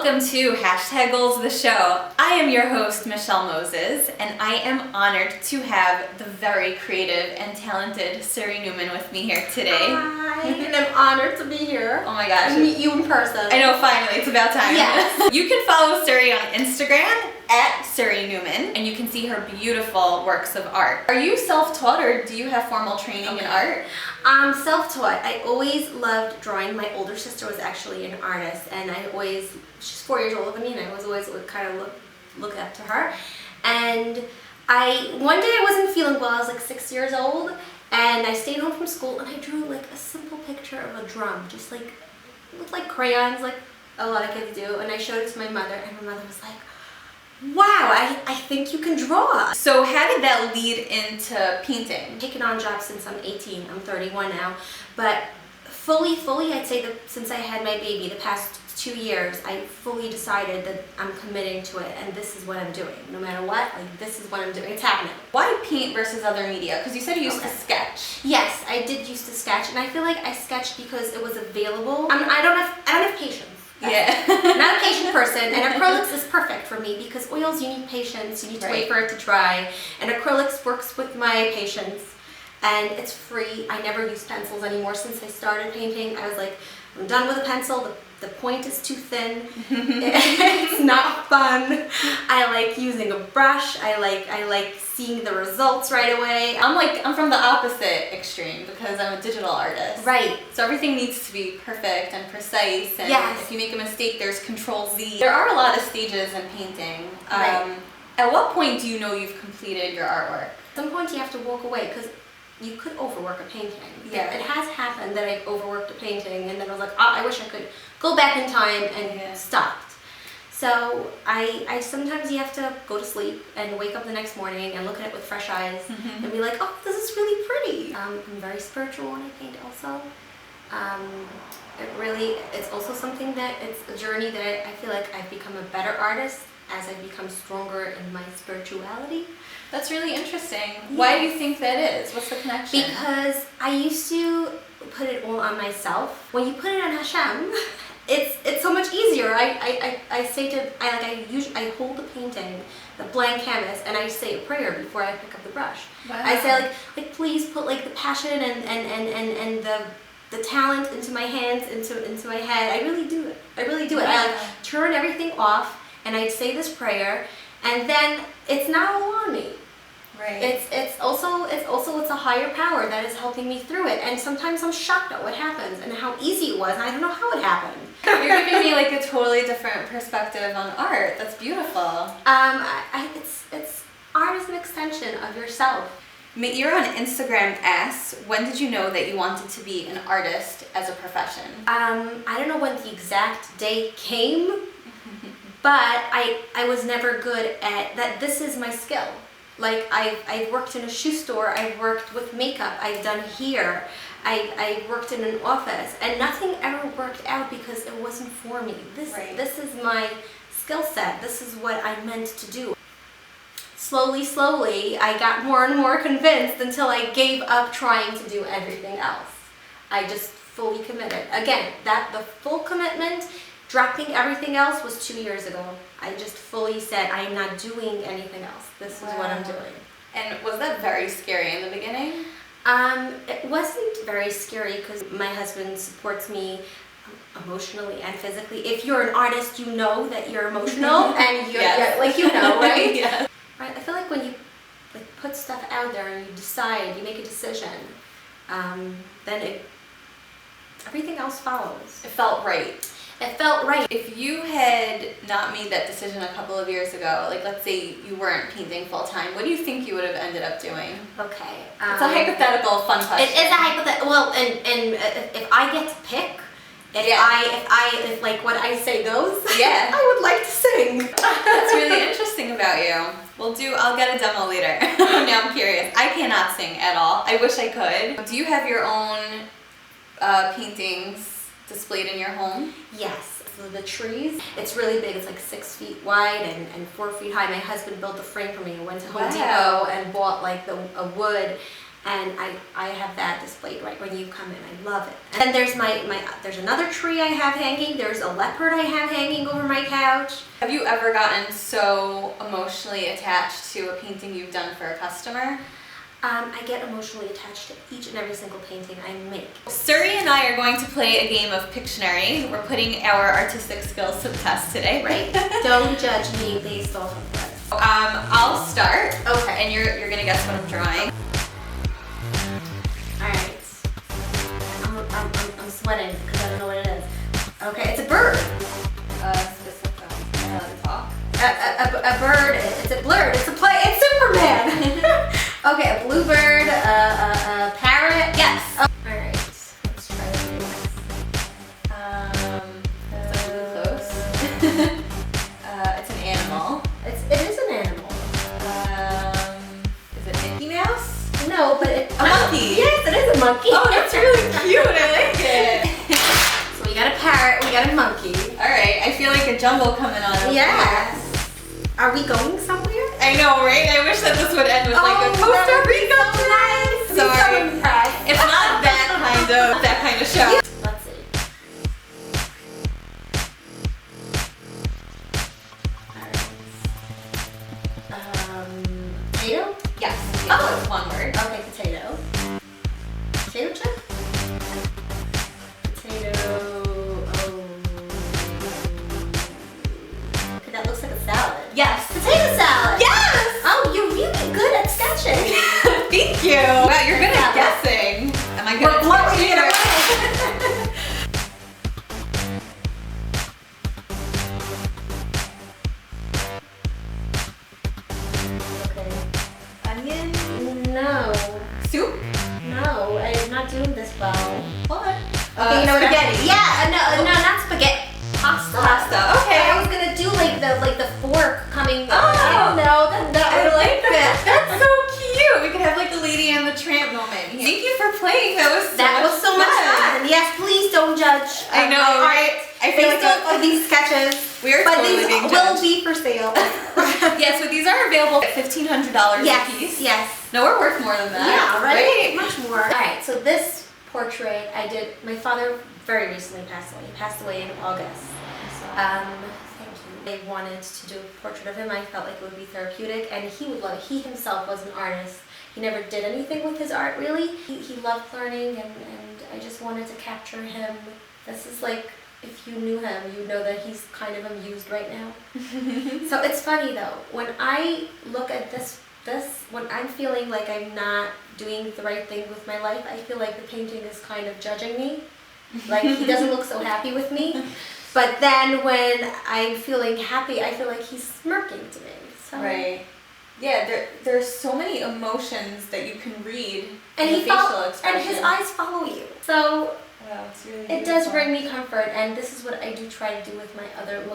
Welcome to Hashtag Goals the Show. I am your host, Michelle Moses, and I am honored to have the very creative and talented Sury Newman with me here today. Hi, and I'm honored to be here. Oh my gosh. And meet you in person. I know, finally, it's about time. Yes. You can follow Sury on Instagram at Sury Newman, and you can see her beautiful works of art. Are you self-taught or do you have formal training in art? I'm self-taught. I always loved drawing. My older sister was actually an artist, and she's 4 years older than me, and I was always kind of look up to her. And one day I wasn't feeling well. I was like 6 years old, and I stayed home from school, and I drew like a simple picture of a drum, just like with like crayons, like a lot of kids do. And I showed it to my mother, and my mother was like, "Wow, I think you can draw." So how did that lead into painting? I've taken on jobs since I'm 18. I'm 31 now, but fully, I'd say that since I had my baby, the past 2 years, I fully decided that I'm committing to it, and this is what I'm doing. No matter what, like this is what I'm doing. It's happening. Why paint versus other media? Because you said you used to sketch. Yes, I did used to sketch, and I feel like I sketched because it was available. I don't have patience. Yeah. Not a patient person, and acrylics is perfect for me because oils, you need patience, you need to wait for it to dry, and acrylics works with my patience, and it's free. I never use pencils anymore since I started painting. I was like, I'm done with a pencil. The point is too thin. It's not fun. I like using a brush. I like seeing the results right away. I'm from the opposite extreme because I'm a digital artist. Right. So everything needs to be perfect and precise, and yes. If you make a mistake, there's Control Z. There are a lot of stages in painting. Right. At what point do you know you've completed your artwork? At some point you have to walk away because you could overwork a painting. Yeah. It has happened that I've overworked a painting, and then I was like, oh, I wish I could go back in time and stopped. So I sometimes you have to go to sleep and wake up the next morning and look at it with fresh eyes and be like, oh, this is really pretty. I'm very spiritual when I paint also. It's also something that it's a journey that I feel like I've become a better artist as I've become stronger in my spirituality. That's really interesting. Yeah. Why do you think that is? What's the connection? Because I used to put it all on myself. When you put it on Hashem, it's so much easier. I hold the painting, the blank canvas, and I say a prayer before I pick up the brush. Wow. I say like please put like the passion and the talent into my hands, into my head. I really do it. I like turn everything off, and I say this prayer, and then it's not all on me. Right. It's also a higher power that is helping me through it, and sometimes I'm shocked at what happens and how easy it was, and I don't know how it happened. You're giving me like a totally different perspective on art. That's beautiful. It's art is an extension of yourself. You're on Instagram as. When did you know that you wanted to be an artist as a profession? I don't know when the exact day came, but I was never good at that. This is my skill. Like I've worked in a shoe store, I've worked with makeup, I've done hair, I worked in an office, and nothing ever worked out because it wasn't for me. This is my skill set. This is what I meant to do. Slowly, I got more and more convinced until I gave up trying to do everything else. I just fully committed. Again, the full commitment, dropping everything else, was 2 years ago. I just fully said, I am not doing anything else. This is what I'm doing. And was that very scary in the beginning? It wasn't very scary because my husband supports me emotionally and physically. If you're an artist, you know that you're emotional and you're right? Yeah. Right. I feel like when you put stuff out there and you decide, you make a decision, then everything else follows. It felt right. It felt right. If you had not made that decision a couple of years ago, like let's say you weren't painting full time, what do you think you would have ended up doing? Okay. It's a hypothetical fun question. It is a hypothetical. Well, and if I get to pick, if like what I say goes, I would like to sing. That's really interesting about you. I'll get a demo later. Now I'm curious. I cannot sing at all. I wish I could. Do you have your own paintings displayed in your home? Yes. So the trees, it's really big. It's like 6 feet wide and 4 feet high. My husband built the frame for me. I went to Home Depot and bought like a wood, and I have that displayed right when you come in. I love it. And then there's there's another tree I have hanging. There's a leopard I have hanging over my couch. Have you ever gotten so emotionally attached to a painting you've done for a customer? I get emotionally attached to each and every single painting I make. Sury and I are going to play a game of Pictionary. We're putting our artistic skills to the test today. Right. Don't judge me based off of that. I'll start. Okay. And you're gonna guess what I'm drawing. Alright. I'm sweating because I don't know what it is. Okay, it's a bird. Talk. A bird. It's a blurred. It's it's Superman. Okay, a bluebird, a parrot. Yes. Oh. Alright. Let's try this. That's really close. It's an animal. It is an animal. Is it Mickey Mouse? No, but it's A monkey. Yes, it is a monkey. Oh, that's really cute. I like it. So we got a parrot, we got a monkey. All right. I feel like a jungle coming on. Over Yes. here. Are we going somewhere? I know, right? I wish that this would end with like a Costa Rica nice. Sorry. So impressed. It's not that kind of show. Let's see. Alright. Potato? Yes. Oh. It's one word. Okay, potato. Potato chip? Potato. Okay, that looks like a salad. Yes. Potato salad! Yes. Oh, you're really good at sketching. Thank you. Wow, you're good at guessing. Am I good at What were you sketching? gonna write? Okay. Onion? No. Soup? No, I'm not doing this well. What? Okay, you know what? Spaghetti. Yeah, no, not spaghetti. Pasta. Pasta. Okay. I was gonna do like the fork coming. Oh. No, I like that. That's so cute. We could have like the Lady and the Tramp moment. Thank you for playing. That was so much fun. Yes, please don't judge. I know, my right? art I feel based like off of these sketches. we are But totally these being will judged. be for sale. Yeah, so these are available at $1,500 Yes, a piece. yes. No, we're worth more than that. Yeah, right? Much more. Alright, so this portrait I did, my father very recently passed away. He passed away in August. Thank you. I wanted to do a portrait of him. I felt like it would be therapeutic, and he would love it. He himself was an artist. He never did anything with his art, really. He loved learning, and I just wanted to capture him. This is like, if you knew him, you know that he's kind of amused right now. So it's funny though, when I look at this, when I'm feeling like I'm not doing the right thing with my life, I feel like the painting is kind of judging me. Like, he doesn't look so happy with me. But then when I'm feeling happy, I feel like he's smirking to me. So. Right. Yeah, there's so many emotions that you can read And in the facial and expression. his eyes follow you. So Wow, it's really it does beautiful. bring me comfort, and this is what I do try to do with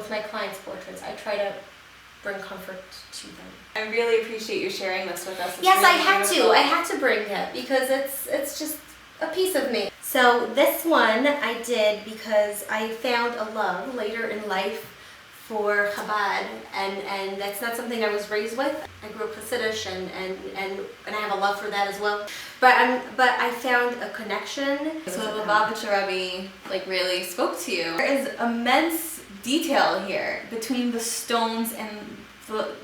my clients' portraits. I try to bring comfort to them. I really appreciate you sharing this with us. It's Yes, really I had beautiful. to. I had to bring it because it's just a piece of me. So this one I did because I found a love later in life for Chabad, and that's not something I was raised with. I grew up Hasidish, and I have a love for that as well. But I found a connection. So the Lubavitcher Rebbe like really spoke to you. There is immense detail here between the stones and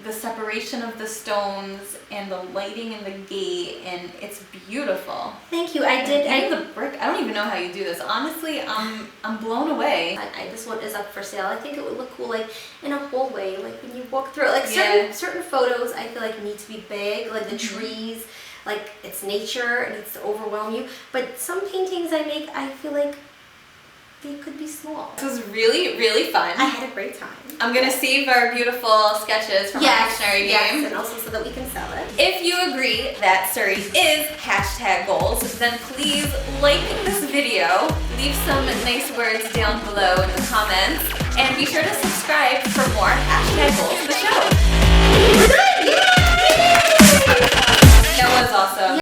the separation of the stones and the lighting in the gate, and it's beautiful. Thank you. I did. And the brick. I don't even know how you do this. Honestly, I'm blown away. This one is up for sale. I think it would look cool, like in a hallway, like when you walk through it. Like Yeah. certain photos, I feel like need to be big, like the trees, like it's nature, it needs to overwhelm you. But some paintings I make, I feel like they could be small. This was really, really fun. I had a great time. I'm gonna save our beautiful sketches from our dictionary game. Yes, and also so that we can sell it. If you agree that Sury is #goals, then please like this video, leave some nice words down below in the comments, and be sure to subscribe for more #goals the show. Yay! That was awesome.